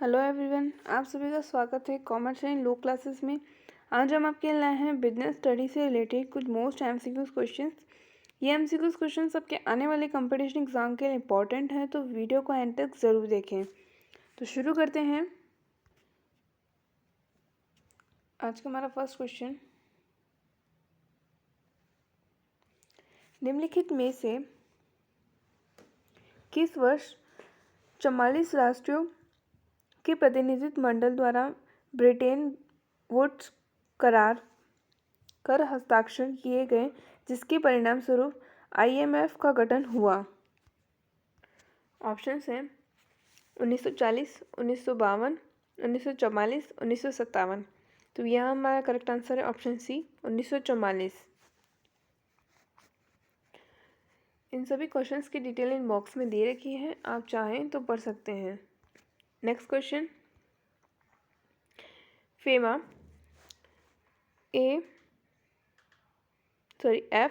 Hello everyone, आप सभी का स्वागत है कॉमर्स एंड लो क्लासेस में। आज हम आपके लिए लाए हैं बिजनेस स्टडी से रिलेटेड कुछ मोस्ट एमसीक्यूज क्वेश्चंस। ये एमसीक्यूज क्वेश्चंस आपके आने वाले कंपटीशन एग्जाम के लिए इंपॉर्टेंट है, तो वीडियो को एंड तक ज़रूर देखें। तो शुरू करते हैं। आज का हमारा फर्स्ट क्वेश्चन, निम्नलिखित में से किस वर्ष 44 राष्ट्रों के प्रतिनिधित्व मंडल द्वारा ब्रिटेन वुड्स करार कर हस्ताक्षर किए गए, जिसके परिणाम स्वरूप आईएमएफ का गठन हुआ? ऑप्शंस हैं 1940, 1952, 1944, 1957। तो यहाँ हमारा करेक्ट आंसर है ऑप्शन सी 1944। इन सभी क्वेश्चंस की डिटेल इन बॉक्स में दे रखी है, आप चाहें तो पढ़ सकते हैं। नेक्स्ट क्वेश्चन, फेमा FEMA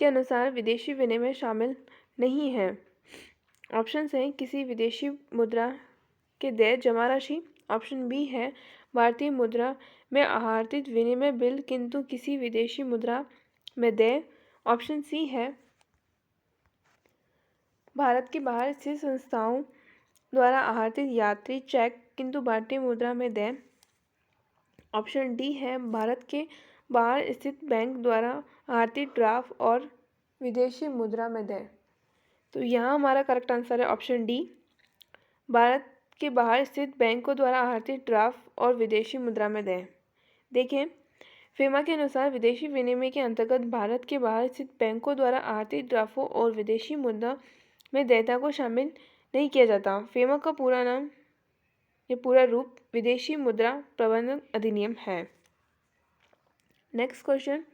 के अनुसार विदेशी विनिमय शामिल नहीं है। ऑप्शंस हैं किसी विदेशी मुद्रा के देय जमा राशि। ऑप्शन बी है भारतीय मुद्रा में आहरित विनिमय बिल किंतु किसी विदेशी मुद्रा में देय। ऑप्शन सी है भारत के बाहर स्थित संस्थाओं द्वारा आहरित यात्री चेक किंतु भारतीय मुद्रा में देय। ऑप्शन डी है भारत के बाहर स्थित बैंक द्वारा आहरित ड्राफ्ट और विदेशी मुद्रा में देय। तो यहाँ हमारा करेक्ट आंसर है ऑप्शन डी, भारत के बाहर स्थित बैंकों द्वारा आहरित ड्राफ्ट और विदेशी मुद्रा में देय। देखें, फेमा के अनुसार विदेशी विनिमय के अंतर्गत भारत के बाहर स्थित बैंकों द्वारा आहरित ड्राफ्टों और विदेशी मुद्रा में देयता को शामिल नहीं किया जाता। फेमा का पूरा नाम ये पूरा रूप विदेशी मुद्रा प्रबंधन अधिनियम है। नेक्स्ट क्वेश्चन,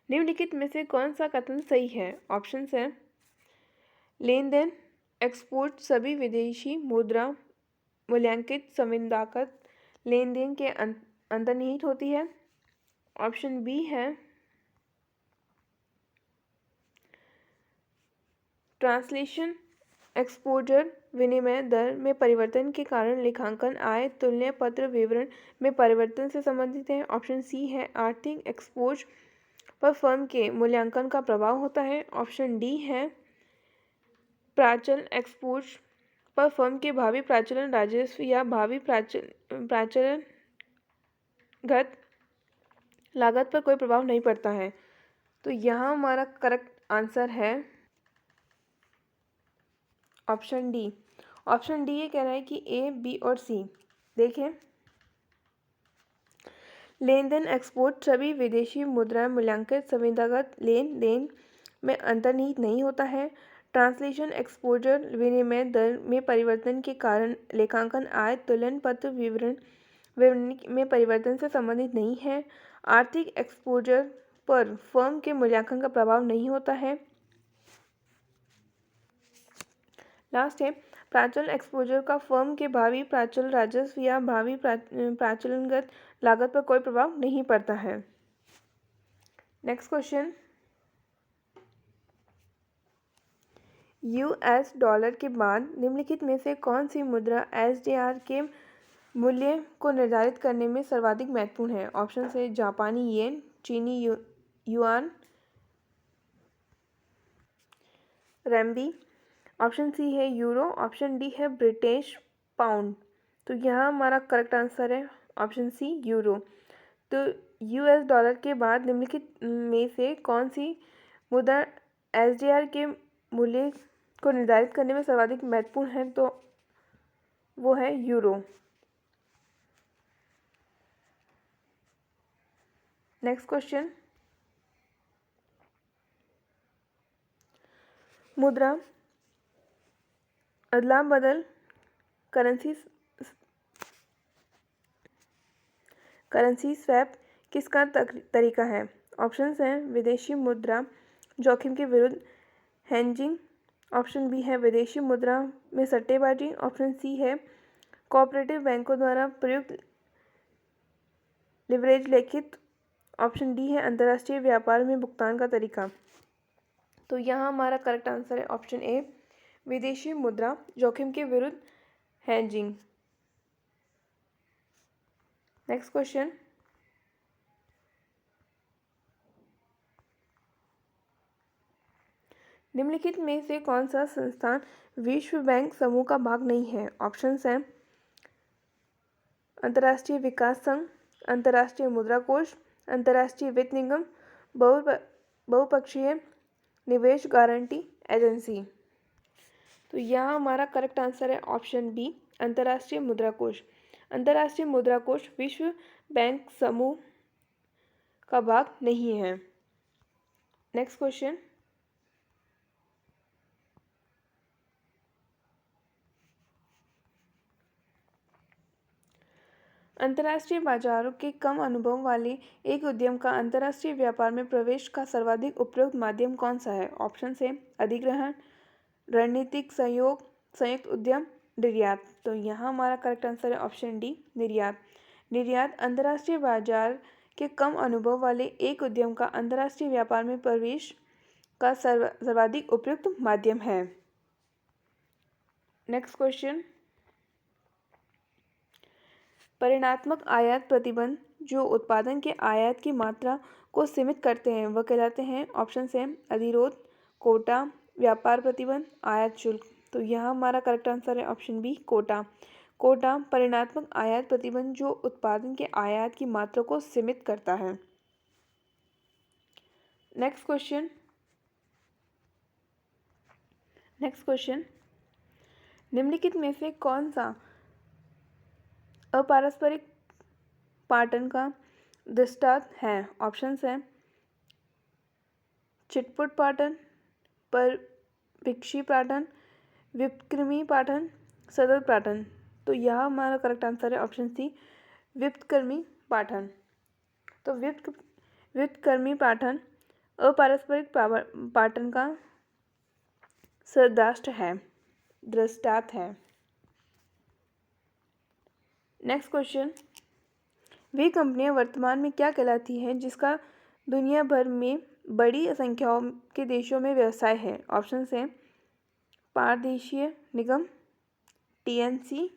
निम्नलिखित में से कौन सा कथन सही है? ऑप्शन है लेन देन एक्सपोर्ट सभी विदेशी मुद्रा मूल्यांकित संविदाकत लेन देन के अंतर्निहित होती है। ऑप्शन बी है ट्रांसलेशन एक्सपोजर विनिमय दर में परिवर्तन के कारण लेखांकन आय तुलनीय पत्र विवरण में परिवर्तन से संबंधित है। ऑप्शन सी है आर्थिक एक्सपोज पर फर्म के मूल्यांकन का प्रभाव होता है। ऑप्शन डी है प्राचल एक्सपोज पर फर्म के भावी प्राचलन राजस्व या भावी प्राचलनगत लागत पर कोई प्रभाव नहीं पड़ता है। तो यहाँ हमारा करेक्ट आंसर है ऑप्शन डी। ऑप्शन डी ये कह रहा है कि ए, बी और सी। देखें, लेन देन एक्सपोर्ट सभी विदेशी मुद्रा मूल्यांकित संविदागत लेन देन में अंतर्निहित नहीं होता है। ट्रांसलेशन एक्सपोजर विनिमय दर में परिवर्तन के कारण लेखांकन आय तुलन पत्र विवरण में परिवर्तन से संबंधित नहीं है। आर्थिक एक्सपोजर पर फर्म के मूल्यांकन का प्रभाव नहीं होता है। लास्ट है प्राचल एक्सपोजर का फर्म के भावी प्राचल राजस्व या भावी प्राचलनगत लागत पर कोई प्रभाव नहीं पड़ता है। नेक्स्ट क्वेश्चन, यूएस डॉलर के बाद निम्नलिखित में से कौन सी मुद्रा एसडीआर के मूल्य को निर्धारित करने में सर्वाधिक महत्वपूर्ण है? ऑप्शन है जापानी येन, चीनी युआन, रेम्बी। ऑप्शन सी है यूरो। ऑप्शन डी है ब्रिटिश पाउंड। तो यहाँ हमारा करेक्ट आंसर है ऑप्शन सी यूरो। तो यूएस डॉलर के बाद निम्नलिखित में से कौन सी मुद्रा एसडीआर के मूल्य को निर्धारित करने में सर्वाधिक महत्वपूर्ण है? तो वो है यूरो। नेक्स्ट क्वेश्चन, मुद्रा अदला बदल करेंसी स्वैप किसका तरीका है? ऑप्शंस हैं विदेशी मुद्रा जोखिम के विरुद्ध हेजिंग। ऑप्शन बी है विदेशी मुद्रा में सट्टेबाजी। ऑप्शन सी है कोऑपरेटिव बैंकों द्वारा प्रयुक्त लिवरेज लेखित। ऑप्शन डी है अंतर्राष्ट्रीय व्यापार में भुगतान का तरीका। तो यहाँ हमारा करेक्ट आंसर है ऑप्शन ए विदेशी मुद्रा जोखिम के विरुद्ध हेजिंग। नेक्स्ट क्वेश्चन, निम्नलिखित में से कौन सा संस्थान विश्व बैंक समूह का भाग नहीं है? ऑप्शंस हैं अंतर्राष्ट्रीय विकास संघ, अंतर्राष्ट्रीय मुद्रा कोष, अंतर्राष्ट्रीय वित्त निगम, बहुपक्षीय निवेश गारंटी एजेंसी। तो यहाँ हमारा करेक्ट आंसर है ऑप्शन बी, अंतर्राष्ट्रीय मुद्रा कोष। अंतर्राष्ट्रीय मुद्रा कोष विश्व बैंक समूह का भाग नहीं है। नेक्स्ट क्वेश्चन, अंतर्राष्ट्रीय बाजारों के कम अनुभव वाले एक उद्यम का अंतर्राष्ट्रीय व्यापार में प्रवेश का सर्वाधिक उपयुक्त माध्यम कौन सा है? ऑप्शन है अधिग्रहण, रणनीतिक सहयोग, संयुक्त उद्यम, निर्यात। तो यहाँ हमारा करेक्ट आंसर है ऑप्शन डी, निर्यात। निर्यात अंतर्राष्ट्रीय बाजार के कम अनुभव वाले एक उद्यम का अंतर्राष्ट्रीय व्यापार में प्रवेश का सर्वाधिक उपयुक्त माध्यम है। नेक्स्ट क्वेश्चन, परिणात्मक आयात प्रतिबंध जो उत्पादन के आयात की मात्रा को सीमित करते हैं वह कहलाते हैं। ऑप्शन है अधिरोध, कोटा, व्यापार प्रतिबंध, आयात शुल्क। तो यहाँ हमारा करेक्ट आंसर है ऑप्शन बी, कोटा। कोटा परिणात्मक आयात प्रतिबंध जो उत्पादन के आयात की मात्रा को सीमित करता है। नेक्स्ट क्वेश्चन, निम्नलिखित में से कौन सा अपारस्परिक पाटन का दृष्टांत है? ऑप्शंस हैं चिटपुट पाटन, परभिक्षी पाटन, व्युत्क्रमी पाटन, सतत पाटन। तो यह हमारा करेक्ट आंसर है ऑप्शन सी, व्युत्क्रमी पाटन। तो व्युत्क्रमी पाटन अपारस्परिक पाटन का दृष्टांत है। नेक्स्ट क्वेश्चन, वे कंपनियां वर्तमान में क्या कहलाती हैं जिसका दुनिया भर में बड़ी संख्याओं के देशों में व्यवसाय है? ऑप्शन हैं पारदेशीय निगम, टीएनसी।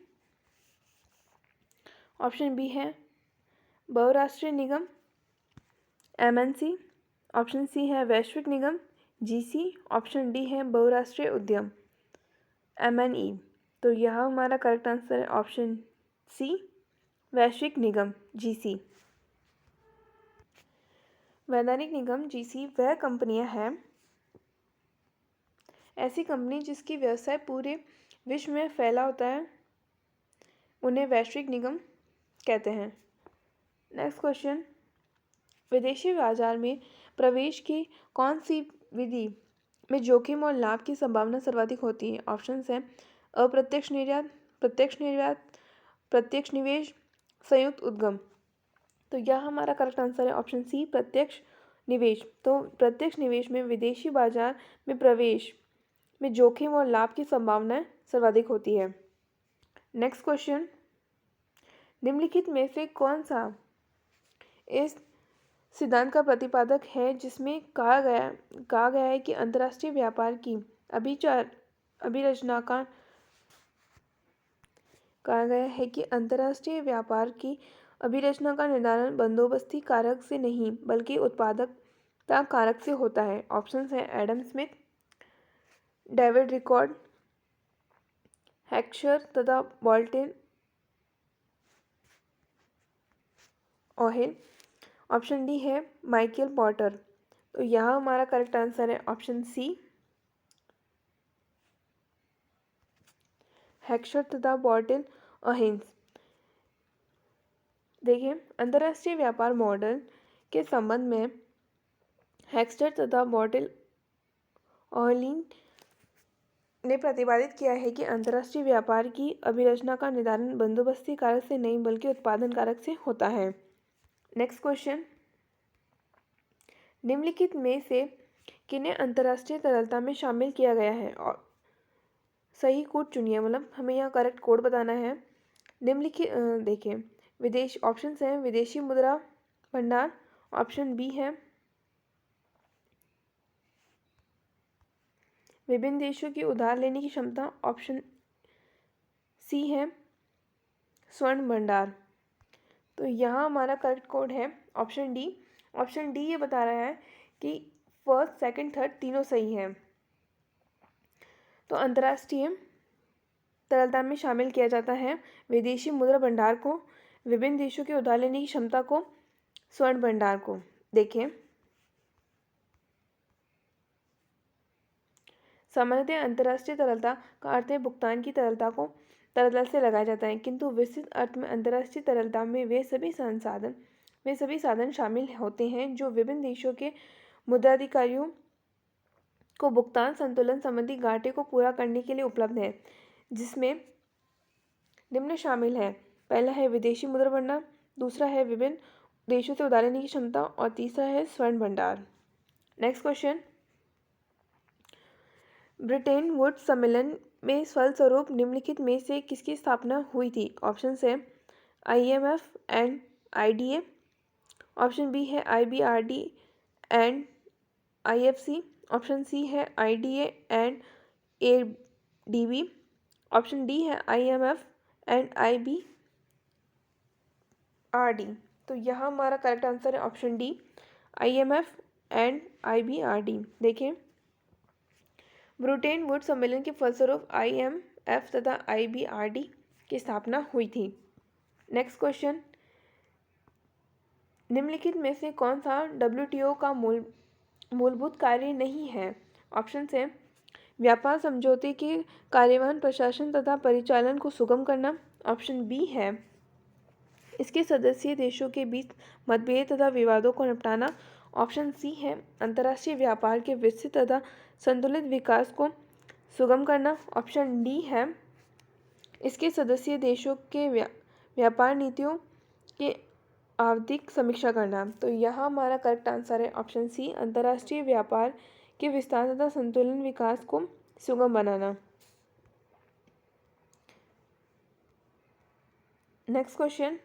ऑप्शन बी है बहुराष्ट्रीय निगम, एमएनसी। ऑप्शन सी है वैश्विक निगम, जीसी। ऑप्शन डी है बहुराष्ट्रीय उद्यम, एमएनई। तो यह हमारा करेक्ट आंसर है ऑप्शन सी, वैश्विक निगम, जीसी। वैधानिक निगम, जीसी वह कंपनियां हैं, ऐसी कंपनी जिसकी व्यवसाय पूरे विश्व में फैला होता है, उन्हें वैश्विक निगम कहते हैं। नेक्स्ट क्वेश्चन, विदेशी बाजार में प्रवेश की कौन सी विधि में जोखिम और लाभ की संभावना सर्वाधिक होती है? ऑप्शंस हैं अप्रत्यक्ष निर्यात, प्रत्यक्ष निर्यात, प्रत्यक्ष निवेश, संयुक्त उद्यम। तो यह हमारा करेक्ट आंसर है ऑप्शन सी, प्रत्यक्ष निवेश। तो प्रत्यक्ष निवेश में विदेशी बाजार में प्रवेश में जोखिम और लाभ की संभावना सर्वाधिक होती है। नेक्स्ट क्वेश्चन, निम्नलिखित में से कौन सा इस सिद्धांत का प्रतिपादक है जिसमें कहा गया है कि अंतर्राष्ट्रीय व्यापार की अभिरचना का निर्धारण बंदोबस्ती कारक से नहीं बल्कि उत्पादकता कारक से होता है? ऑप्शंस हैं Adam Smith, David record, Heckscher तथा बॉल्टेन ओहेल। ऑप्शन डी है माइकल पॉटर। तो यहाँ हमारा करेक्ट आंसर है ऑप्शन सी, हेक्सर तथा बॉल्टेन ओहेल। देखिए अंतर्राष्ट्रीय व्यापार मॉडल के संबंध में हेक्सर तथा बॉल्टेन ओहेल ने प्रतिपादित किया है कि अंतर्राष्ट्रीय व्यापार की अभिरचना का निर्धारण बंदोबस्ती कारक से नहीं बल्कि उत्पादन कारक से होता है। नेक्स्ट क्वेश्चन, निम्नलिखित में से किन्हें अंतर्राष्ट्रीय तरलता में शामिल किया गया है? और सही कोड चुनिए, मतलब हमें यहाँ करेक्ट कोड बताना है। निम्नलिखित देखिए विदेश ऑप्शंस हैं विदेशी मुद्रा भंडार, ऑप्शन बी है विभिन्न देशों की उधार लेने की क्षमता, ऑप्शन सी है स्वर्ण भंडार। तो यहाँ हमारा करेक्ट कोड है ऑप्शन डी। ऑप्शन डी ये बता रहा है कि फर्स्ट, सेकंड, थर्ड तीनों सही है। तो अंतर्राष्ट्रीय तरलता में शामिल किया जाता है विदेशी मुद्रा भंडार को, विभिन्न देशों के उधार लेने की क्षमता को, स्वर्ण भंडार को। देखें, सामान्यतः अंतर्राष्ट्रीय तरलता का अर्थ है भुगतान की तरलता को तरलता से लगाया जाता है, किंतु विस्तृत अर्थ में अंतर्राष्ट्रीय तरलता में वे सभी साधन शामिल होते हैं जो विभिन्न देशों के मुद्राधिकारियों को भुगतान संतुलन संबंधी घाटे को पूरा करने के लिए उपलब्ध है, जिसमें निम्न शामिल है। पहला है विदेशी मुद्रा भंडार, दूसरा है विभिन्न देशों से उधार लेने की क्षमता और तीसरा है स्वर्ण भंडार। नेक्स्ट क्वेश्चन, ब्रिटेन वुड्स सम्मेलन में फलस्वरूप निम्नलिखित में से किसकी स्थापना हुई थी? ऑप्शन है IMF and IDA, option B है IBRD and IFC, option C है IDA and ADB, option D है IMF एंड IBRD। तो यहाँ हमारा करेक्ट आंसर है option D, IMF and IBRD। देखें, ब्रिटेन वुड्स सम्मेलन के फलस्वरूप IMF तथा IBRD की स्थापना हुई थी। नेक्स्ट क्वेश्चन, निम्नलिखित में से कौन सा WTO का मूलभूत कार्य नहीं है? ऑप्शन है व्यापार समझौते के कार्यवाहन, प्रशासन तथा परिचालन को सुगम करना, ऑप्शन बी है इसके सदस्य देशों के बीच मतभेद तथा विवादों को निपटाना, ऑप्शन सी है अंतर्राष्ट्रीय व्यापार के विस्तृत तथा संतुलित विकास को सुगम करना, ऑप्शन डी है इसके सदस्य देशों के व्यापार नीतियों के आवधिक समीक्षा करना। तो यहाँ हमारा करेक्ट आंसर है ऑप्शन सी, अंतर्राष्ट्रीय व्यापार के विस्तार तथा संतुलन विकास को सुगम बनाना। नेक्स्ट क्वेश्चन,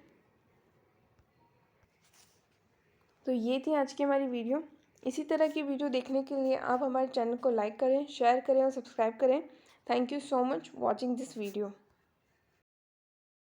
तो ये थी आज की हमारी वीडियो। इसी तरह की वीडियो देखने के लिए आप हमारे चैनल को लाइक करें, शेयर करें और सब्सक्राइब करें। Thank you so much watching this video.